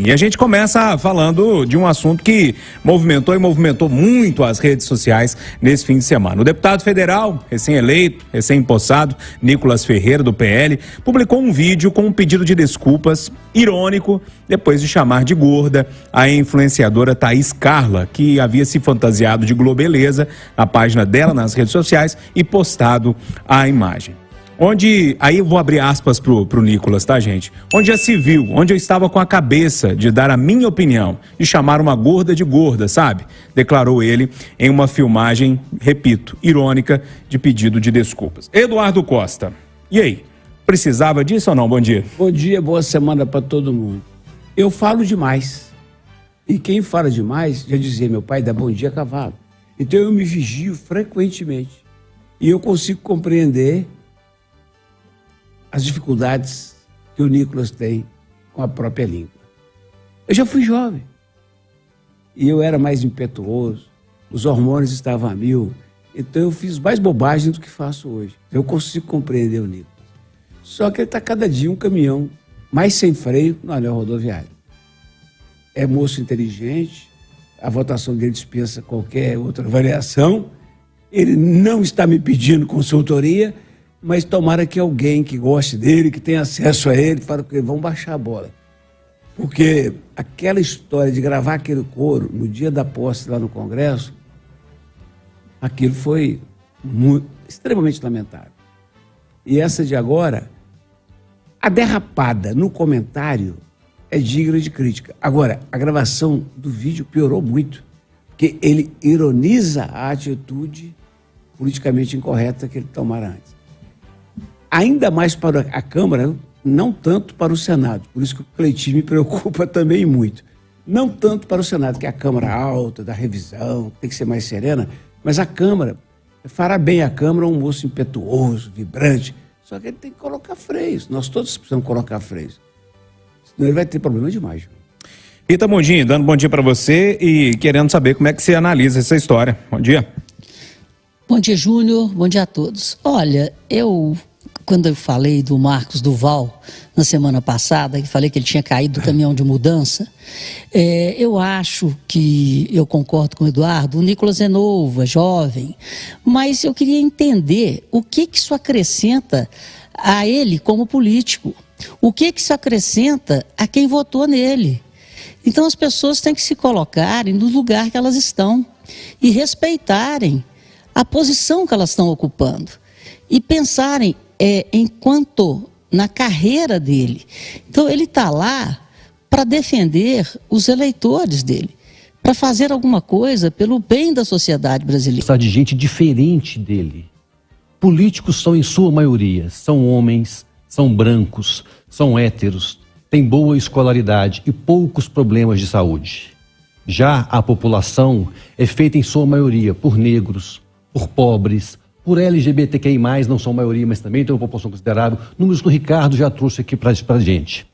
E a gente começa falando de um assunto que movimentou muito as redes sociais nesse fim de semana. O deputado federal, recém-eleito, recém-empossado, Nicolas Ferreira, do PL, publicou um vídeo com um pedido de desculpas irônico depois de chamar de gorda a influenciadora Thaís Carla, que havia se fantasiado de globeleza na página dela nas redes sociais e postado a imagem. Aí eu vou abrir aspas pro Nicolas, tá, gente? Onde já se viu, onde eu estava com a cabeça de dar a minha opinião e chamar uma gorda de gorda, sabe? Declarou ele em uma filmagem, repito, irônica, de pedido de desculpas. Eduardo Costa, e aí? Precisava disso ou não? Bom dia. Bom dia, boa semana para todo mundo. Eu falo demais. E quem fala demais, já dizia meu pai, dá bom dia cavalo. Então eu me vigio frequentemente. E eu consigo compreender as dificuldades que o Nicolas tem com a própria língua. Eu já fui jovem. E eu era mais impetuoso. Os hormônios estavam a mil. Então eu fiz mais bobagem do que faço hoje. Eu consigo compreender o Nicolas. Só que ele está cada dia um caminhão mais sem freio no anel rodoviário. É moço inteligente, a votação dele dispensa qualquer outra avaliação. Ele não está me pedindo consultoria, mas tomara que alguém que goste dele, que tenha acesso a ele, fale que vão baixar a bola. Porque aquela história de gravar aquele coro no dia da posse lá no Congresso, aquilo foi extremamente lamentável. E essa de agora, a derrapada no comentário é digna de crítica. Agora, a gravação do vídeo piorou muito, porque ele ironiza a atitude politicamente incorreta que ele tomara antes. Ainda mais para a Câmara, não tanto para o Senado. Por isso que o Cleitinho me preocupa também muito. Não tanto para o Senado, que é a Câmara alta, da revisão, tem que ser mais serena, mas a Câmara, fará bem a Câmara um moço impetuoso, vibrante, só que ele tem que colocar freios. Nós todos precisamos colocar freios. Senão ele vai ter problema demais. Rita Mondinho, dando bom dia para você e querendo saber como é que você analisa essa história. Bom dia. Bom dia, Júnior. Bom dia a todos. Olha, quando eu falei do Marcos Duval na semana passada, que falei que ele tinha caído do caminhão de mudança, eu acho que, eu concordo com o Eduardo, o Nicolas é novo, é jovem, mas eu queria entender o que isso acrescenta a ele como político, o que isso acrescenta a quem votou nele. Então as pessoas têm que se colocarem no lugar que elas estão e respeitarem a posição que elas estão ocupando e pensarem enquanto na carreira dele. Então ele está lá para defender os eleitores dele, para fazer alguma coisa pelo bem da sociedade brasileira. Precisar de gente diferente dele. Políticos são, em sua maioria, são homens, são brancos, são héteros, têm boa escolaridade e poucos problemas de saúde. Já a população é feita, em sua maioria, por negros, por pobres, por LGBTQI+, não são maioria, mas também tem uma população considerável. Números que o Ricardo já trouxe aqui pra gente.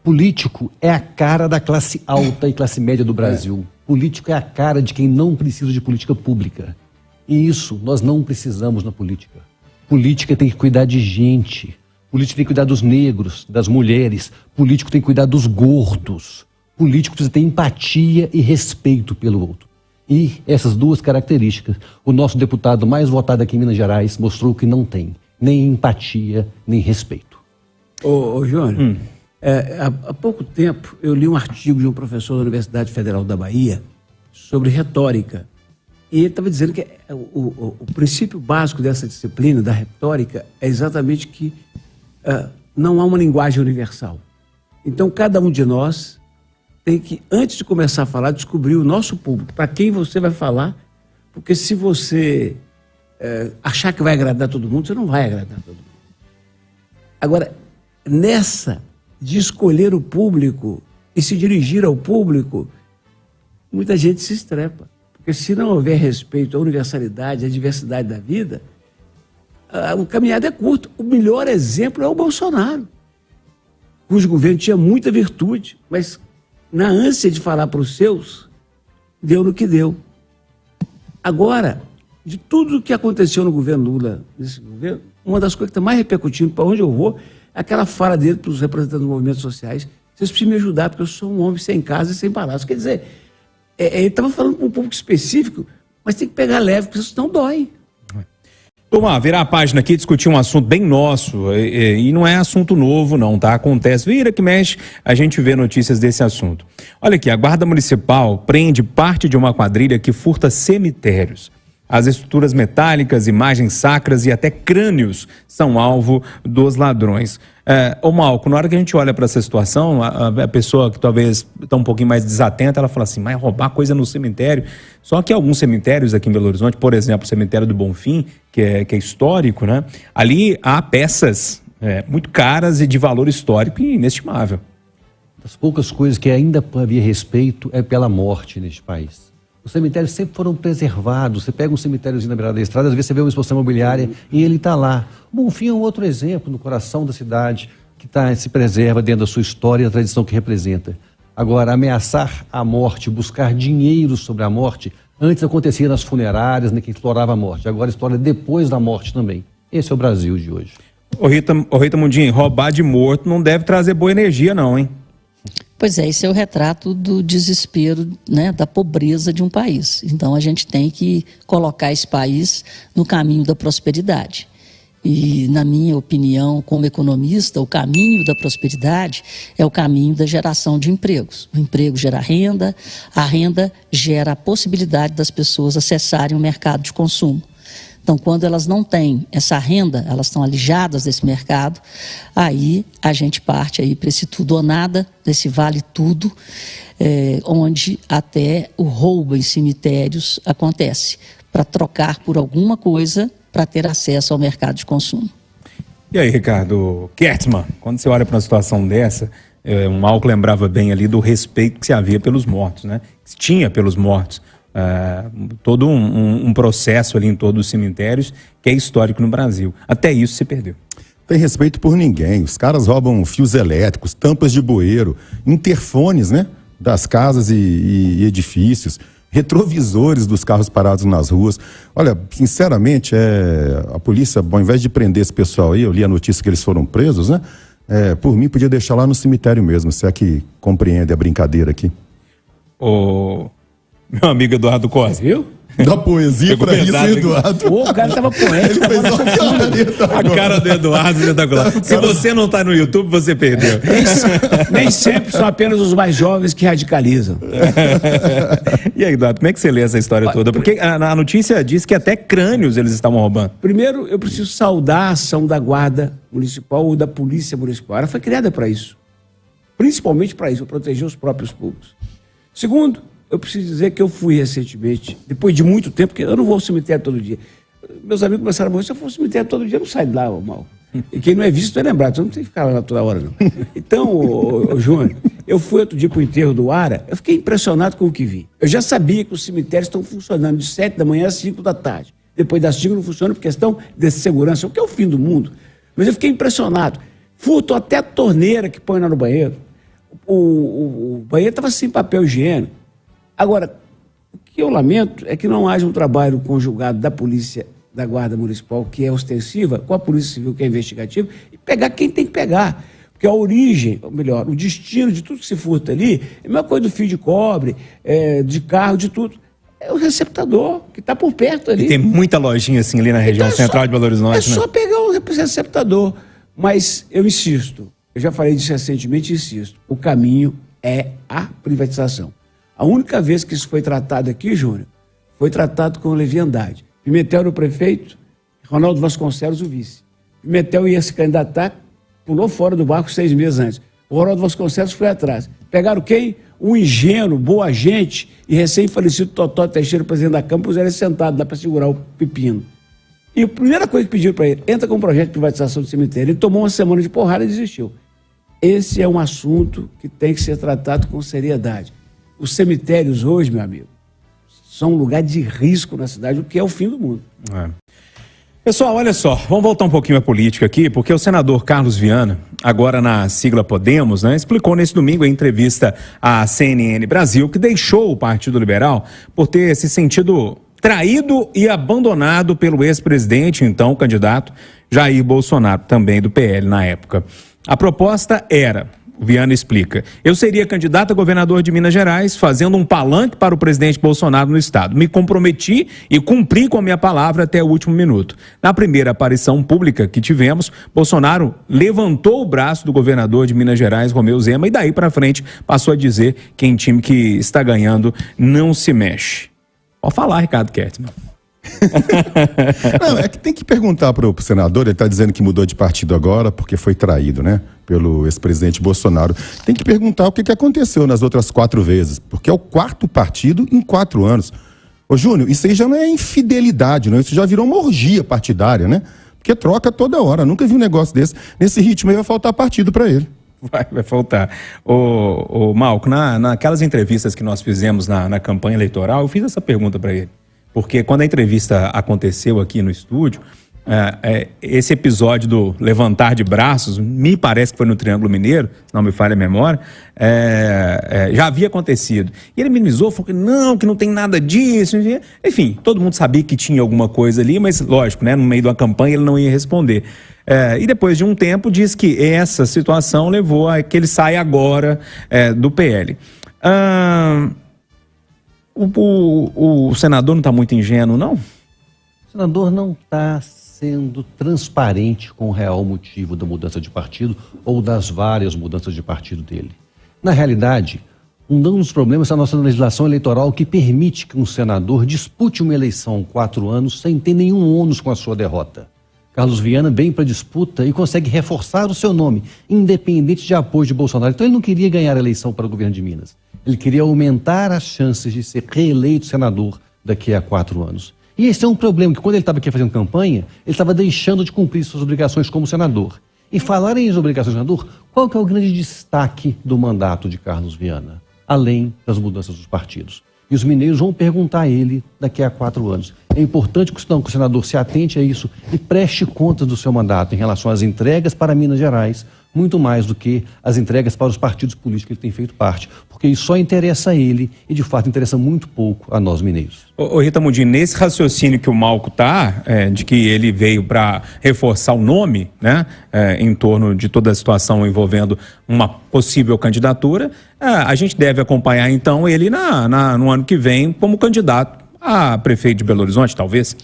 Político é a cara da classe alta e classe média do Brasil. Político é a cara de quem não precisa de política pública. E isso nós não precisamos na política. Política tem que cuidar de gente. Política tem que cuidar dos negros, das mulheres. Político tem que cuidar dos gordos. Político precisa ter empatia e respeito pelo outro. E essas duas características, o nosso deputado mais votado aqui em Minas Gerais mostrou que não tem nem empatia, nem respeito. Ô Júnior, há pouco tempo eu li um artigo de um professor da Universidade Federal da Bahia sobre retórica. E ele estava dizendo que o princípio básico dessa disciplina, da retórica, é exatamente que não há uma linguagem universal. Então, cada um de nós tem que, antes de começar a falar, descobrir o nosso público, para quem você vai falar, porque se você achar que vai agradar todo mundo, você não vai agradar todo mundo. Agora, nessa de escolher o público e se dirigir ao público, muita gente se estrepa, porque se não houver respeito à universalidade, à diversidade da vida, o caminhado é curto. O melhor exemplo é o Bolsonaro, cujo governo tinha muita virtude, mas na ânsia de falar para os seus, deu no que deu. Agora, de tudo o que aconteceu no governo Lula, nesse governo, uma das coisas que está mais repercutindo para onde eu vou, é aquela fala dele para os representantes dos movimentos sociais, vocês precisam me ajudar, porque eu sou um homem sem casa e sem palácio. Quer dizer, ele estava falando com um público específico, mas tem que pegar leve, porque senão dói. Vamos virar a página aqui, discutir um assunto bem nosso, e não é assunto novo não, tá? Acontece, vira que mexe, a gente vê notícias desse assunto. Olha aqui, a Guarda Municipal prende parte de uma quadrilha que furta cemitérios. As estruturas metálicas, imagens sacras e até crânios são alvo dos ladrões. Ô Malco, na hora que a gente olha para essa situação, a pessoa que talvez está um pouquinho mais desatenta, ela fala assim, mas roubar coisa no cemitério. Só que alguns cemitérios aqui em Belo Horizonte, por exemplo, o cemitério do Bonfim, que é histórico, né? Ali há peças muito caras e de valor histórico e inestimável. Das poucas coisas que ainda havia respeito é pela morte neste país. Os cemitérios sempre foram preservados. Você pega um cemitériozinho na beirada da estrada, às vezes você vê uma exposição imobiliária e ele está lá. O Bonfim é um outro exemplo no coração da cidade que se preserva dentro da sua história e da tradição que representa. Agora, ameaçar a morte, buscar dinheiro sobre a morte, antes acontecia nas funerárias, né, que explorava a morte. Agora explora depois da morte também. Esse é o Brasil de hoje. Ô Rita Mundim, roubar de morto não deve trazer boa energia não, hein? Pois é, esse é o retrato do desespero, né, da pobreza de um país. Então a gente tem que colocar esse país no caminho da prosperidade. E, na minha opinião, como economista, o caminho da prosperidade é o caminho da geração de empregos. O emprego gera renda, a renda gera a possibilidade das pessoas acessarem o mercado de consumo. Então, quando elas não têm essa renda, elas estão alijadas desse mercado, aí a gente parte aí para esse tudo ou nada, desse vale tudo, onde até o roubo em cemitérios acontece, para trocar por alguma coisa para ter acesso ao mercado de consumo. E aí, Ricardo Kertzmann, quando você olha para uma situação dessa, o Malco lembrava bem ali do respeito que se havia pelos mortos, né? Que se tinha pelos mortos. Todo um processo ali em todos os cemitérios que é histórico no Brasil. Até isso se perdeu. Tem respeito por ninguém. Os caras roubam fios elétricos, tampas de bueiro, interfones, né, das casas e edifícios, retrovisores dos carros parados nas ruas. Olha, sinceramente, a polícia, ao invés de prender esse pessoal aí, eu li a notícia que eles foram presos, né? Por mim, podia deixar lá no cemitério mesmo, se é que compreende a brincadeira aqui. Meu amigo Eduardo Costa, viu? Dá poesia pra isso, Eduardo. O cara tava poético. A cara do Eduardo espetacular. Se você não tá no YouTube, você perdeu. Nem sempre são apenas os mais jovens que radicalizam. E aí, Eduardo, como é que você lê essa história toda? Porque a notícia diz que até crânios eles estavam roubando. Primeiro, eu preciso saudar a ação da Guarda Municipal ou da Polícia Municipal. Ela foi criada para isso. Principalmente para isso, para proteger os próprios públicos. Segundo, eu preciso dizer que eu fui recentemente, depois de muito tempo, porque eu não vou ao cemitério todo dia. Meus amigos começaram a morrer, se eu for ao cemitério todo dia, eu não saio de lá, mal. E quem não é visto é lembrado, você não tem que ficar lá toda hora, não. Então, Júnior, eu fui outro dia para o enterro do Ara, eu fiquei impressionado com o que vi. Eu já sabia que os cemitérios estão funcionando de 7 da manhã às 5 da tarde. Depois das 5 não funciona por questão de segurança, o que é o fim do mundo. Mas eu fiquei impressionado. Furtou até a torneira que põe lá no banheiro. O banheiro estava sem papel higiênico. Agora, o que eu lamento é que não haja um trabalho conjugado da polícia, da Guarda Municipal, que é ostensiva, com a Polícia Civil, que é investigativa, e pegar quem tem que pegar. Porque a origem, ou melhor, o destino de tudo que se furta ali, é a mesma coisa do fio de cobre, de carro, de tudo. É o receptador, que está por perto ali. E tem muita lojinha assim ali na região central de Belo Horizonte, né? Só pegar o receptador. Mas eu insisto, eu já falei disso recentemente e insisto, o caminho é a privatização. A única vez que isso foi tratado aqui, Júnior, foi tratado com leviandade. Pimentel era o prefeito, Ronaldo Vasconcelos o vice. Pimentel ia se candidatar, pulou fora do barco 6 meses antes. O Ronaldo Vasconcelos foi atrás. Pegaram quem? Um ingênuo, boa gente e recém-falecido Totó Teixeira, presidente da Câmara, puseram ele sentado lá para segurar o pepino. E a primeira coisa que pediram para ele, entra com um projeto de privatização do cemitério. Ele tomou uma semana de porrada e desistiu. Esse é um assunto que tem que ser tratado com seriedade. Os cemitérios hoje, meu amigo, são um lugar de risco na cidade, o que é o fim do mundo. Pessoal, olha só, vamos voltar um pouquinho à política aqui, porque o senador Carlos Viana, agora na sigla Podemos, né, explicou nesse domingo em entrevista à CNN Brasil que deixou o Partido Liberal por ter se sentido traído e abandonado pelo ex-presidente, então candidato Jair Bolsonaro, também do PL na época. A proposta era O Viana explica: eu seria candidato a governador de Minas Gerais, fazendo um palanque para o presidente Bolsonaro no estado. Me comprometi e cumpri com a minha palavra até o último minuto. Na primeira aparição pública que tivemos, Bolsonaro levantou o braço do governador de Minas Gerais, Romeu Zema, e daí para frente passou a dizer que em time que está ganhando não se mexe. Pode falar, Ricardo Kertzmann. Não, é que tem que perguntar para o senador. Ele está dizendo que mudou de partido agora porque foi traído, né, pelo ex-presidente Bolsonaro. Tem que perguntar o que aconteceu nas outras 4 vezes, porque é o 4º partido em 4 anos. Ô Júnior, isso aí já não é infidelidade, não. Isso já virou uma orgia partidária, né? Porque troca toda hora. Nunca vi um negócio desse. Nesse ritmo aí vai faltar partido para ele. Vai faltar. Ô Malco, naquelas entrevistas que nós fizemos na campanha eleitoral, eu fiz essa pergunta para ele. Porque quando a entrevista aconteceu aqui no estúdio, esse episódio do levantar de braços, me parece que foi no Triângulo Mineiro, se não me falha a memória, já havia acontecido. E ele minimizou, falou que não tem nada disso. Enfim, todo mundo sabia que tinha alguma coisa ali, mas lógico, né, no meio de uma campanha ele não ia responder. E depois de um tempo diz que essa situação levou a que ele saia agora do PL. O senador não está muito ingênuo, não? O senador não está sendo transparente com o real motivo da mudança de partido ou das várias mudanças de partido dele. Na realidade, um dos problemas é a nossa legislação eleitoral, que permite que um senador dispute uma eleição 4 anos sem ter nenhum ônus com a sua derrota. Carlos Viana vem para a disputa e consegue reforçar o seu nome, independente de apoio de Bolsonaro. Então ele não queria ganhar a eleição para o governo de Minas. Ele queria aumentar as chances de ser reeleito senador daqui a 4 anos. E esse é um problema, que quando ele estava aqui fazendo campanha, ele estava deixando de cumprir suas obrigações como senador. E falar em obrigações de senador, qual que é o grande destaque do mandato de Carlos Viana? Além das mudanças dos partidos. E os mineiros vão perguntar a ele daqui a 4 anos. É importante que o senador se atente a isso e preste contas do seu mandato em relação às entregas para Minas Gerais, muito mais do que as entregas para os partidos políticos que ele tem feito parte, porque isso só interessa a ele e, de fato, interessa muito pouco a nós mineiros. Ô Rita Mundim, nesse raciocínio que o Malco está, de que ele veio para reforçar o nome, né, em torno de toda a situação envolvendo uma possível candidatura, a gente deve acompanhar, então, ele no ano que vem como candidato a prefeito de Belo Horizonte, talvez?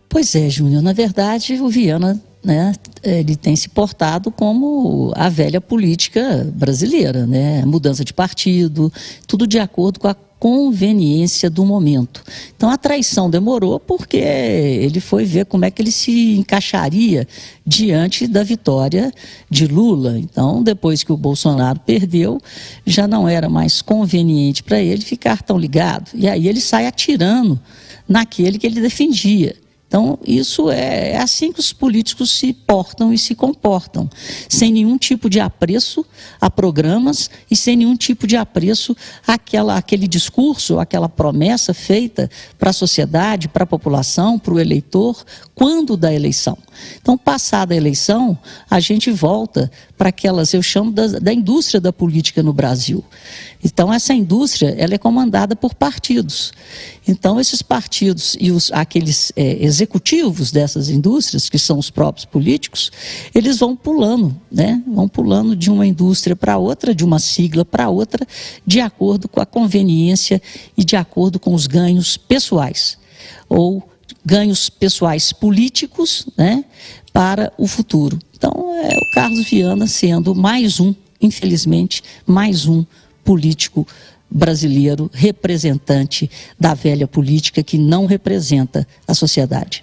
Pois é, Júnior, na verdade, o Viana, né, ele tem se portado como a velha política brasileira, né, mudança de partido, tudo de acordo com a conveniência do momento. Então a traição demorou porque ele foi ver como é que ele se encaixaria diante da vitória de Lula. Então, depois que o Bolsonaro perdeu, já não era mais conveniente para ele ficar tão ligado. E aí ele sai atirando naquele que ele defendia. Então, isso é assim que os políticos se portam e se comportam, sem nenhum tipo de apreço a programas e sem nenhum tipo de apreço àquele discurso, àquela promessa feita para a sociedade, para a população, para o eleitor, quando da eleição. Então, passada a eleição, a gente volta para aquelas, eu chamo da indústria da política no Brasil. Então, essa indústria, ela é comandada por partidos. Então, esses partidos e aqueles executivos dessas indústrias, que são os próprios políticos, eles vão pulando, né? Vão pulando de uma indústria para outra, de uma sigla para outra, de acordo com a conveniência e de acordo com os ganhos pessoais, ou ganhos pessoais políticos, né, para o futuro. Então, o Carlos Viana sendo mais um, infelizmente, mais um político brasileiro, representante da velha política que não representa a sociedade.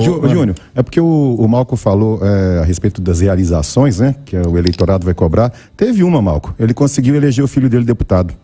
Júnior, é porque o Malco falou a respeito das realizações, né, que o eleitorado vai cobrar. Teve uma, Malco, ele conseguiu eleger o filho dele deputado.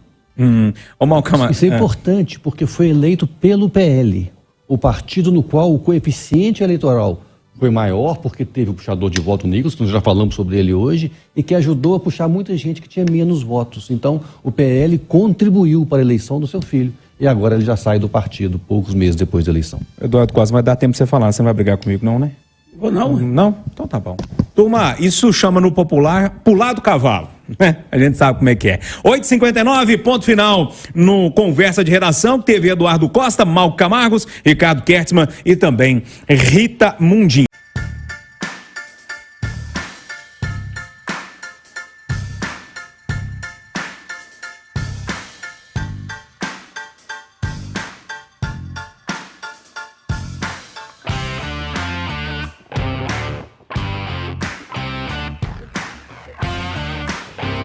Malco, isso é importante, porque foi eleito pelo PL, o partido no qual o coeficiente eleitoral foi maior, porque teve o puxador de voto Nicolas, que nós já falamos sobre ele hoje, e que ajudou a puxar muita gente que tinha menos votos. Então, o PL contribuiu para a eleição do seu filho, e agora ele já sai do partido, poucos meses depois da eleição. Eduardo, quase vai dar tempo de você falar, você não vai brigar comigo não, né? Não? Não? Então tá bom. Turma, isso chama no popular pular do cavalo, né? A gente sabe como é que é. 8h59, ponto final no Conversa de Redação, que teve Eduardo Costa, Malco Camargos, Ricardo Kertzmann e também Rita Mundim.